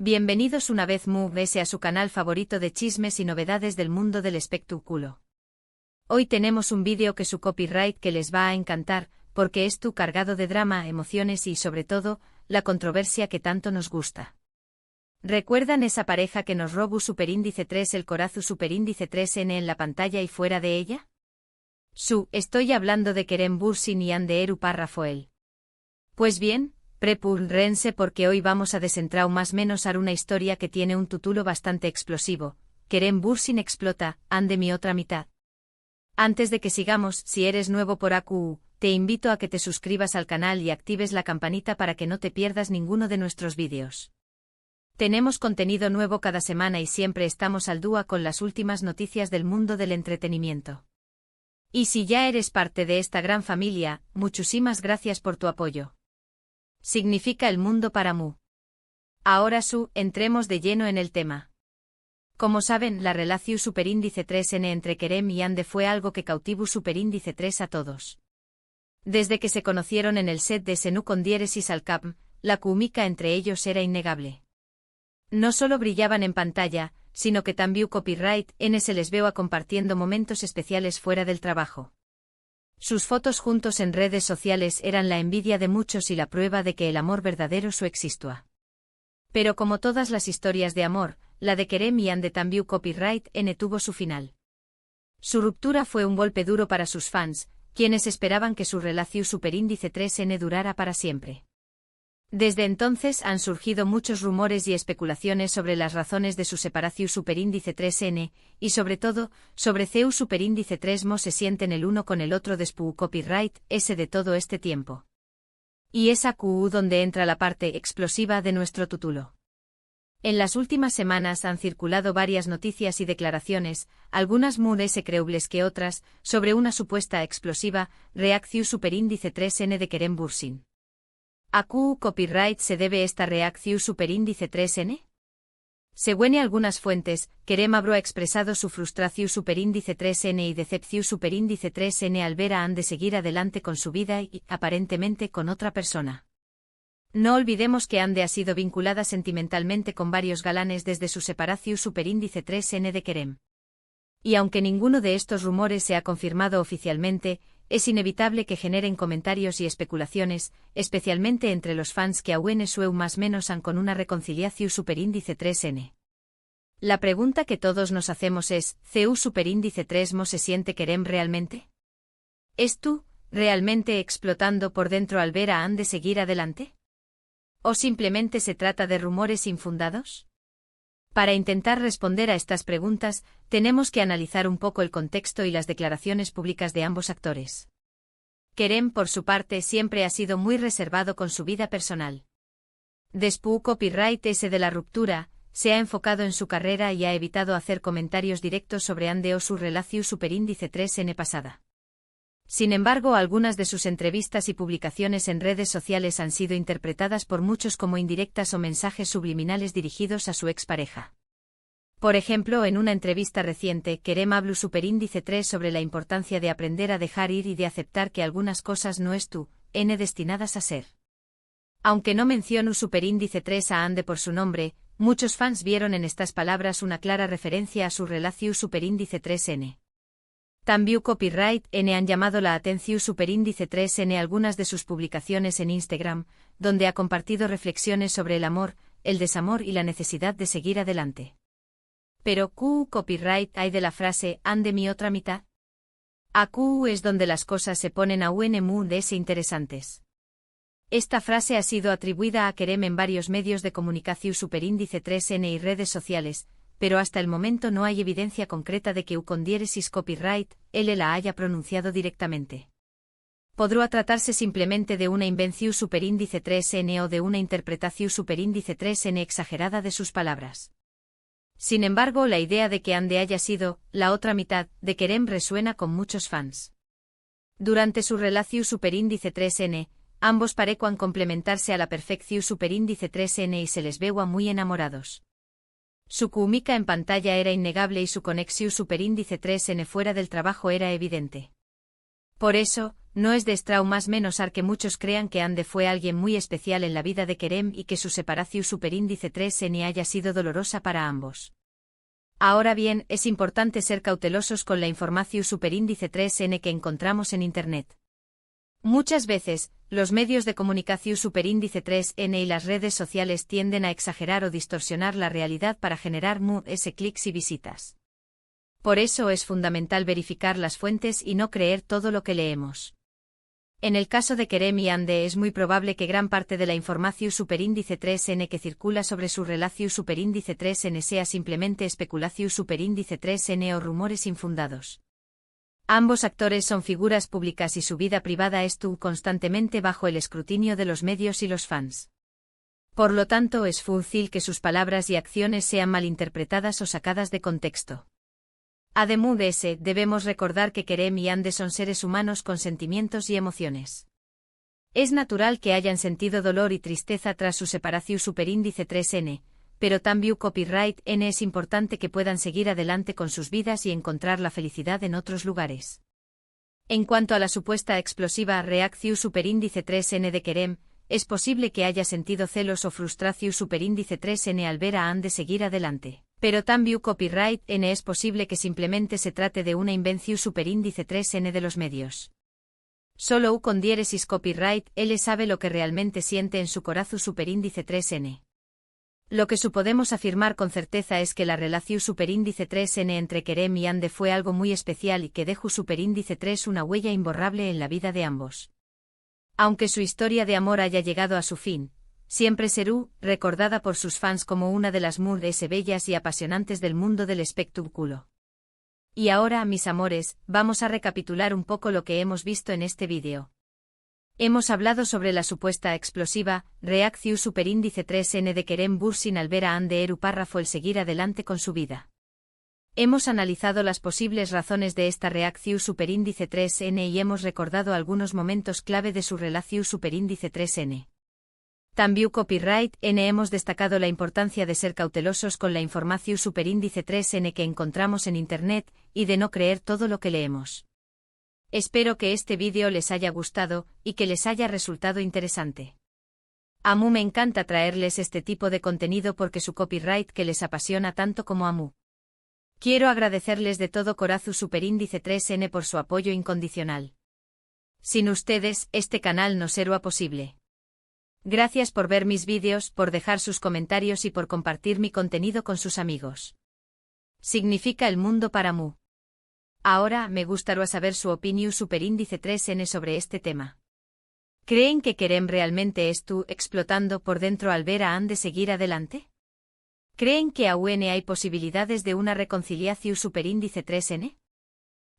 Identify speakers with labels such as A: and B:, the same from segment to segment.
A: Bienvenidos una vez más a su canal favorito de chismes y novedades del mundo del espectáculo. Hoy tenemos un vídeo que su copyright que les va a encantar, porque es cargado de drama, emociones y sobre todo, la controversia que tanto nos gusta. ¿Recuerdan esa pareja que nos robó superíndice 3 el corazu superíndice 3N en la pantalla y fuera de ella? Estoy hablando de Kerem Bürsin y Hande Erçel. Pues bien, prepúrense porque hoy vamos a desentrar más menos a una historia que tiene un título bastante explosivo. Kerem Bürsin explota, Hande mi otra mitad. Antes de que sigamos, si eres nuevo por AQ, te invito a que te suscribas al canal y actives la campanita para que no te pierdas ninguno de nuestros vídeos. Tenemos contenido nuevo cada semana y siempre estamos al día con las últimas noticias del mundo del entretenimiento. Y si ya eres parte de esta gran familia, muchísimas gracias por tu apoyo. Significa el mundo para mu. Ahora entremos de lleno en el tema. Como saben, la relación superíndice 3N entre Kerem y Hande fue algo que cautivó superíndice 3 a todos. Desde que se conocieron en el set de Senu con diéresis al cap, la química entre ellos era innegable. No solo brillaban en pantalla, sino que también copyright N se les veo a compartiendo momentos especiales fuera del trabajo. Sus fotos juntos en redes sociales eran la envidia de muchos y la prueba de que el amor verdadero existía. Pero como todas las historias de amor, la de Kerem y Hande también copyright N tuvo su final. Su ruptura fue un golpe duro para sus fans, quienes esperaban que su relación superíndice 3N durara para siempre. Desde entonces han surgido muchos rumores y especulaciones sobre las razones de su separación superíndice 3N, y sobre todo, sobre Seu superíndice 3 se sienten el uno con el otro después copyright S de todo este tiempo. Y es AQ donde entra la parte explosiva de nuestro título. En las últimas semanas han circulado varias noticias y declaraciones, algunas más creíbles que otras, sobre una supuesta explosiva reacción superíndice 3N de Kerem Bürsin. ¿A qué copyright se debe esta reacción superíndice 3N? Según algunas fuentes, Kerem habrá expresado su frustración superíndice 3N y decepción superíndice 3N al ver a Hande seguir adelante con su vida y, aparentemente, con otra persona. No olvidemos que Hande ha sido vinculada sentimentalmente con varios galanes desde su separación superíndice 3N de Kerem. Y aunque ninguno de estos rumores se ha confirmado oficialmente, es inevitable que generen comentarios y especulaciones, especialmente entre los fans que aún sueu más menos han con una reconciliación superíndice 3N. La pregunta que todos nos hacemos es, ¿Seu superíndice 3 se siente Kerem realmente? ¿Es realmente explotando por dentro al ver a Hande seguir adelante? ¿O simplemente se trata de rumores infundados? Para intentar responder a estas preguntas, tenemos que analizar un poco el contexto y las declaraciones públicas de ambos actores. Kerem, por su parte, siempre ha sido muy reservado con su vida personal. Después copyright S de la ruptura, se ha enfocado en su carrera y ha evitado hacer comentarios directos sobre Hande o su relación superíndice 3N pasada. Sin embargo, algunas de sus entrevistas y publicaciones en redes sociales han sido interpretadas por muchos como indirectas o mensajes subliminales dirigidos a su expareja. Por ejemplo, en una entrevista reciente, Kerem habló superíndice 3 sobre la importancia de aprender a dejar ir y de aceptar que algunas cosas no es destinadas a ser. Aunque no mencionó superíndice 3 a Hande por su nombre, muchos fans vieron en estas palabras una clara referencia a su relación superíndice 3N. También copyright N han llamado la atención superíndice 3N algunas de sus publicaciones en Instagram, donde ha compartido reflexiones sobre el amor, el desamor y la necesidad de seguir adelante. Pero ¿qué copyright hay de la frase Hande mi otra mitad? AQ es donde las cosas se ponen aún muy interesantes. Esta frase ha sido atribuida a Kerem en varios medios de comunicación superíndice 3N y redes sociales, pero hasta el momento no hay evidencia concreta de que con diéresis copyright, él la haya pronunciado directamente. Podrá tratarse simplemente de una invención superíndice 3N o de una interpretación superíndice 3N exagerada de sus palabras. Sin embargo, la idea de que Hande haya sido la otra mitad de Kerem resuena con muchos fans. Durante su relación superíndice 3N, ambos parecen complementarse a la perfección superíndice 3N y se les veo muy enamorados. Su química en pantalla era innegable y su conexión superíndice 3N fuera del trabajo era evidente. Por eso, no es de extrañar más menos que muchos crean que Ande fue alguien muy especial en la vida de Kerem y que su separación superíndice 3n haya sido dolorosa para ambos. Ahora bien, es importante ser cautelosos con la información superíndice 3n que encontramos en Internet. Muchas veces, los medios de comunicación superíndice 3n y las redes sociales tienden a exagerar o distorsionar la realidad para generar clics y visitas. Por eso es fundamental verificar las fuentes y no creer todo lo que leemos. En el caso de Kerem y Ande es muy probable que gran parte de la información superíndice 3n que circula sobre su relación superíndice 3n sea simplemente especulación superíndice 3n o rumores infundados. Ambos actores son figuras públicas y su vida privada estuvo constantemente bajo el escrutinio de los medios y los fans. Por lo tanto, es fácil que sus palabras y acciones sean malinterpretadas o sacadas de contexto. Además de eso, debemos recordar que Kerem y Ande son seres humanos con sentimientos y emociones. Es natural que hayan sentido dolor y tristeza tras su separación superíndice 3n, pero también copyright N es importante que puedan seguir adelante con sus vidas y encontrar la felicidad en otros lugares. En cuanto a la supuesta explosiva reacción superíndice 3n de Kerem, es posible que haya sentido celos o frustración superíndice 3n al ver a Ande seguir adelante. Pero también copyright N es posible que simplemente se trate de una invención superíndice 3n de los medios. Solo con diéresis copyright L sabe lo que realmente siente en su corazón superíndice 3n. Lo que podemos afirmar con certeza es que la relación superíndice 3n entre Kerem y Ande fue algo muy especial y que dejó superíndice 3 una huella imborrable en la vida de ambos. Aunque su historia de amor haya llegado a su fin, siempre será recordada por sus fans como una de las más bellas y apasionantes del mundo del espectáculo. Y ahora, mis amores, vamos a recapitular un poco lo que hemos visto en este vídeo. Hemos hablado sobre la supuesta explosiva reacción superíndice 3n de Kerem Bürsin al ver a Ande párrafo el seguir adelante con su vida. Hemos analizado las posibles razones de esta reacción superíndice 3n y hemos recordado algunos momentos clave de su relación superíndice 3n. También copyright N hemos destacado la importancia de ser cautelosos con la información superíndice 3n que encontramos en Internet y de no creer todo lo que leemos. Espero que este vídeo les haya gustado y que les haya resultado interesante. A mí me encanta traerles este tipo de contenido porque su copyright que les apasiona tanto como a mí. Quiero agradecerles de todo corazón superíndice 3n por su apoyo incondicional. Sin ustedes, este canal no sería posible. Gracias por ver mis vídeos, por dejar sus comentarios y por compartir mi contenido con sus amigos. Significa el mundo para mí. Ahora, me gustaría saber su opinión superíndice 3n sobre este tema. ¿Creen que Kerem realmente estuvo explotando por dentro al ver a Ande seguir adelante? ¿Creen que aún hay posibilidades de una reconciliación superíndice 3n?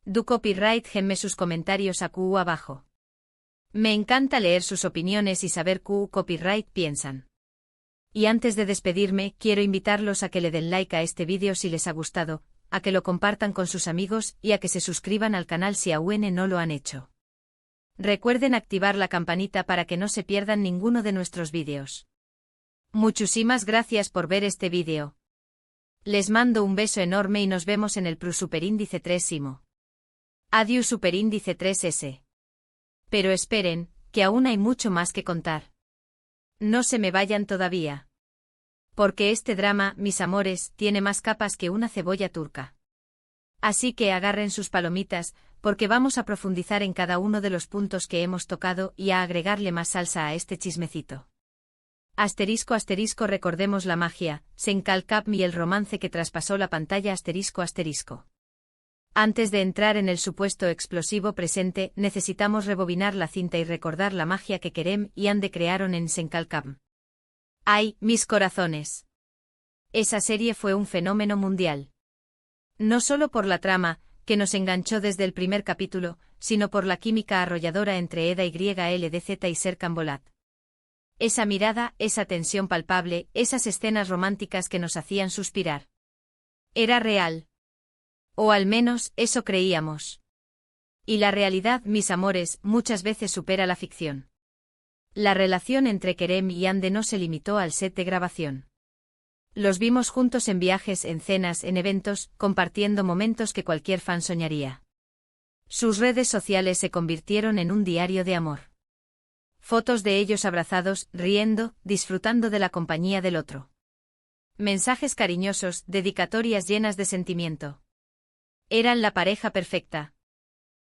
A: Du copyright genme sus comentarios aquí abajo. Me encanta leer sus opiniones y saber qué copyright piensan. Y antes de despedirme, quiero invitarlos a que le den like a este vídeo si les ha gustado, a que lo compartan con sus amigos y a que se suscriban al canal si aún no lo han hecho. Recuerden activar la campanita para que no se pierdan ninguno de nuestros vídeos. Muchísimas gracias por ver este vídeo. Les mando un beso enorme y nos vemos en el superíndice 3imo. Adiós superíndice 3s. Pero esperen, que aún hay mucho más que contar. No se me vayan todavía. Porque este drama, mis amores, tiene más capas que una cebolla turca. Así que agarren sus palomitas, porque vamos a profundizar en cada uno de los puntos que hemos tocado y a agregarle más salsa a este chismecito. Asterisco asterisco recordemos la magia, Senkalkapm y el romance que traspasó la pantalla asterisco asterisco. Antes de entrar en el supuesto explosivo presente, necesitamos rebobinar la cinta y recordar la magia que Kerem y Ande crearon en Senkalkapm. ¡Ay, mis corazones! Esa serie fue un fenómeno mundial. No solo por la trama, que nos enganchó desde el primer capítulo, sino por la química arrolladora entre Eda YLDZ y Serkan Bolat. Esa mirada, esa tensión palpable, esas escenas románticas que nos hacían suspirar. Era real. O al menos, eso creíamos. Y la realidad, mis amores, muchas veces supera la ficción. La relación entre Kerem y Ande no se limitó al set de grabación. Los vimos juntos en viajes, en cenas, en eventos, compartiendo momentos que cualquier fan soñaría. Sus redes sociales se convirtieron en un diario de amor. Fotos de ellos abrazados, riendo, disfrutando de la compañía del otro. Mensajes cariñosos, dedicatorias llenas de sentimiento. Eran la pareja perfecta.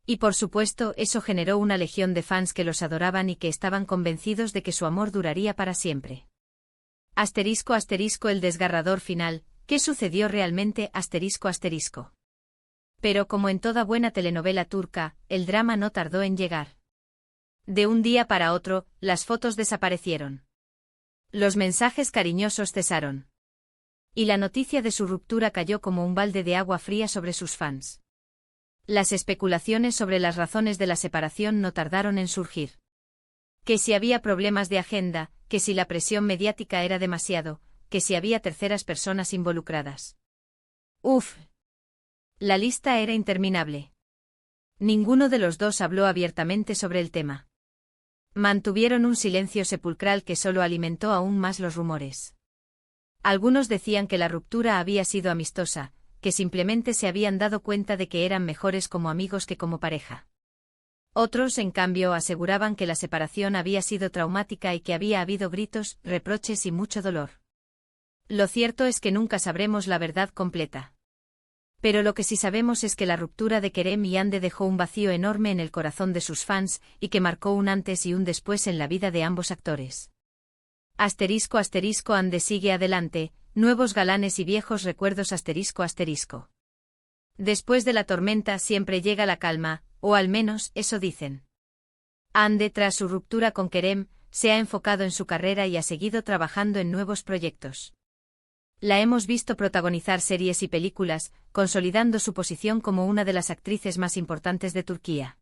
A: Y por supuesto, eso generó una legión de fans que los adoraban y que estaban convencidos de que su amor duraría para siempre. Asterisco asterisco el desgarrador final, ¿qué sucedió realmente? Asterisco asterisco. Pero como en toda buena telenovela turca, el drama no tardó en llegar. De un día para otro, las fotos desaparecieron. Los mensajes cariñosos cesaron. Y la noticia de su ruptura cayó como un balde de agua fría sobre sus fans. Las especulaciones sobre las razones de la separación no tardaron en surgir. Que si había problemas de agenda, que si la presión mediática era demasiado, que si había terceras personas involucradas. Uf. La lista era interminable. Ninguno de los dos habló abiertamente sobre el tema. Mantuvieron un silencio sepulcral que solo alimentó aún más los rumores. Algunos decían que la ruptura había sido amistosa, que simplemente se habían dado cuenta de que eran mejores como amigos que como pareja. Otros, en cambio, aseguraban que la separación había sido traumática y que había habido gritos, reproches y mucho dolor. Lo cierto es que nunca sabremos la verdad completa. Pero lo que sí sabemos es que la ruptura de Kerem y Hande dejó un vacío enorme en el corazón de sus fans y que marcó un antes y un después en la vida de ambos actores. Asterisco asterisco Hande sigue adelante, nuevos galanes y viejos recuerdos asterisco asterisco. Después de la tormenta siempre llega la calma, o al menos eso dicen. Hande, tras su ruptura con Kerem, se ha enfocado en su carrera y ha seguido trabajando en nuevos proyectos. La hemos visto protagonizar series y películas, consolidando su posición como una de las actrices más importantes de Turquía.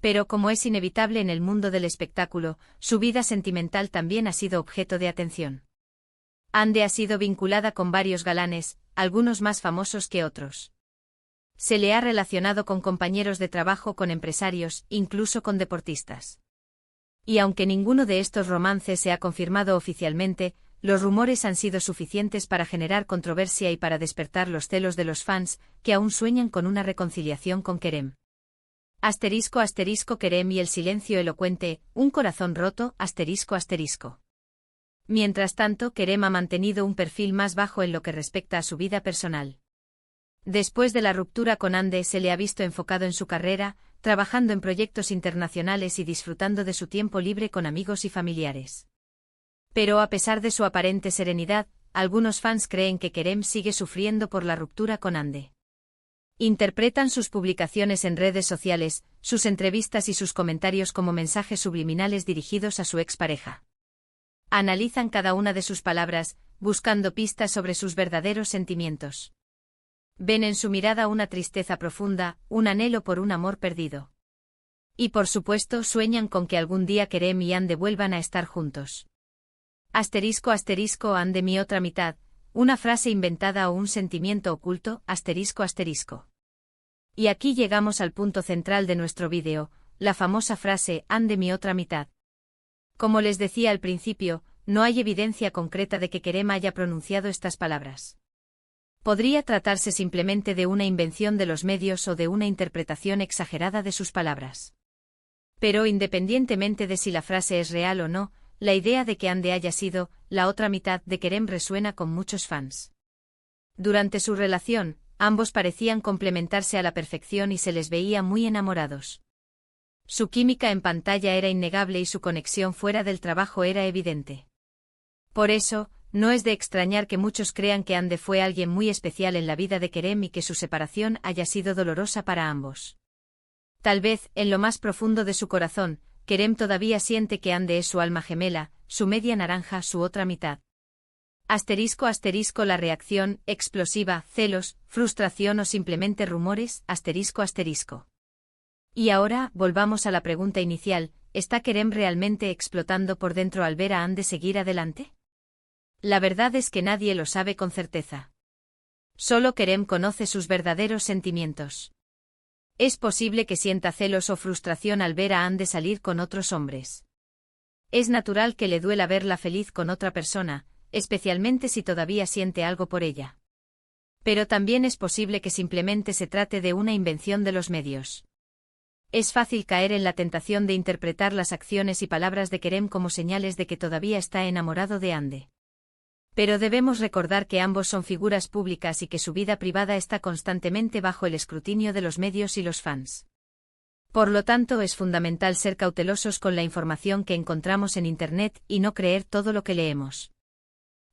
A: Pero como es inevitable en el mundo del espectáculo, su vida sentimental también ha sido objeto de atención. Hande ha sido vinculada con varios galanes, algunos más famosos que otros. Se le ha relacionado con compañeros de trabajo, con empresarios, incluso con deportistas. Y aunque ninguno de estos romances se ha confirmado oficialmente, los rumores han sido suficientes para generar controversia y para despertar los celos de los fans, que aún sueñan con una reconciliación con Kerem. Asterisco asterisco Kerem y el silencio elocuente, un corazón roto, asterisco asterisco. Mientras tanto, Kerem ha mantenido un perfil más bajo en lo que respecta a su vida personal. Después de la ruptura con Hande se le ha visto enfocado en su carrera, trabajando en proyectos internacionales y disfrutando de su tiempo libre con amigos y familiares. Pero a pesar de su aparente serenidad, algunos fans creen que Kerem sigue sufriendo por la ruptura con Hande. Interpretan sus publicaciones en redes sociales, sus entrevistas y sus comentarios como mensajes subliminales dirigidos a su expareja. Analizan cada una de sus palabras, buscando pistas sobre sus verdaderos sentimientos. Ven en su mirada una tristeza profunda, un anhelo por un amor perdido. Y por supuesto sueñan con que algún día Kerem y Hande vuelvan a estar juntos. Asterisco asterisco Hande mi otra mitad, una frase inventada o un sentimiento oculto, asterisco asterisco. Y aquí llegamos al punto central de nuestro vídeo, la famosa frase, Hande mi otra mitad. Como les decía al principio, no hay evidencia concreta de que Kerem haya pronunciado estas palabras. Podría tratarse simplemente de una invención de los medios o de una interpretación exagerada de sus palabras. Pero independientemente de si la frase es real o no, la idea de que Hande haya sido la otra mitad de Kerem resuena con muchos fans. Durante su relación, ambos parecían complementarse a la perfección y se les veía muy enamorados. Su química en pantalla era innegable y su conexión fuera del trabajo era evidente. Por eso, no es de extrañar que muchos crean que Hande fue alguien muy especial en la vida de Kerem y que su separación haya sido dolorosa para ambos. Tal vez, en lo más profundo de su corazón, Kerem todavía siente que Hande es su alma gemela, su media naranja, su otra mitad. Asterisco asterisco la reacción, explosiva, celos, frustración o simplemente rumores, asterisco asterisco. Y ahora, volvamos a la pregunta inicial, ¿está Kerem realmente explotando por dentro al ver a Hande seguir adelante? La verdad es que nadie lo sabe con certeza. Solo Kerem conoce sus verdaderos sentimientos. Es posible que sienta celos o frustración al ver a Hande salir con otros hombres. Es natural que le duela verla feliz con otra persona, especialmente si todavía siente algo por ella. Pero también es posible que simplemente se trate de una invención de los medios. Es fácil caer en la tentación de interpretar las acciones y palabras de Kerem como señales de que todavía está enamorado de Ande. Pero debemos recordar que ambos son figuras públicas y que su vida privada está constantemente bajo el escrutinio de los medios y los fans. Por lo tanto, es fundamental ser cautelosos con la información que encontramos en Internet y no creer todo lo que leemos.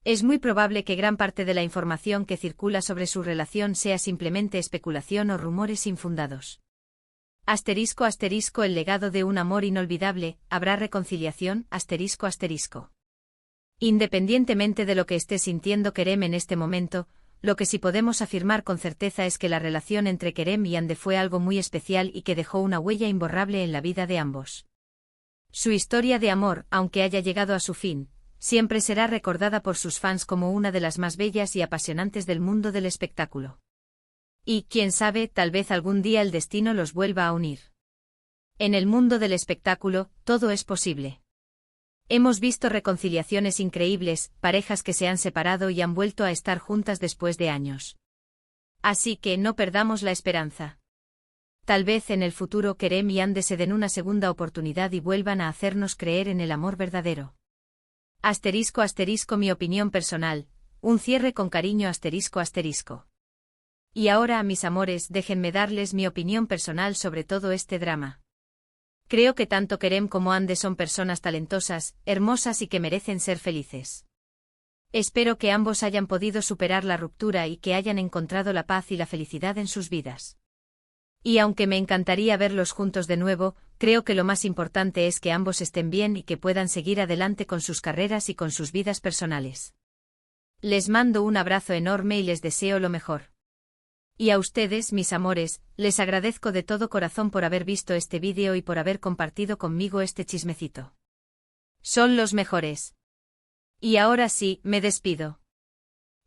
A: Es muy probable que gran parte de la información que circula sobre su relación sea simplemente especulación o rumores infundados. *** El legado de un amor inolvidable, ¿habrá reconciliación? ***. Independientemente de lo que esté sintiendo Kerem en este momento, lo que sí podemos afirmar con certeza es que la relación entre Kerem y Ande fue algo muy especial y que dejó una huella imborrable en la vida de ambos. Su historia de amor, aunque haya llegado a su fin, siempre será recordada por sus fans como una de las más bellas y apasionantes del mundo del espectáculo. Y, quién sabe, tal vez algún día el destino los vuelva a unir. En el mundo del espectáculo, todo es posible. Hemos visto reconciliaciones increíbles, parejas que se han separado y han vuelto a estar juntas después de años. Así que no perdamos la esperanza. Tal vez en el futuro Kerem y Ande se den una segunda oportunidad y vuelvan a hacernos creer en el amor verdadero. *** Mi opinión personal, un cierre con cariño ***. Y ahora, mis amores, déjenme darles mi opinión personal sobre todo este drama. Creo que tanto Kerem como Ande son personas talentosas, hermosas y que merecen ser felices. Espero que ambos hayan podido superar la ruptura y que hayan encontrado la paz y la felicidad en sus vidas. Y aunque me encantaría verlos juntos de nuevo, creo que lo más importante es que ambos estén bien y que puedan seguir adelante con sus carreras y con sus vidas personales. Les mando un abrazo enorme y les deseo lo mejor. Y a ustedes, mis amores, les agradezco de todo corazón por haber visto este vídeo y por haber compartido conmigo este chismecito. Son los mejores. Y ahora sí, me despido.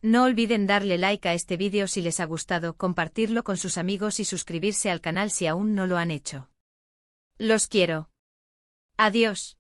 A: No olviden darle like a este vídeo si les ha gustado, compartirlo con sus amigos y suscribirse al canal si aún no lo han hecho. Los quiero. Adiós.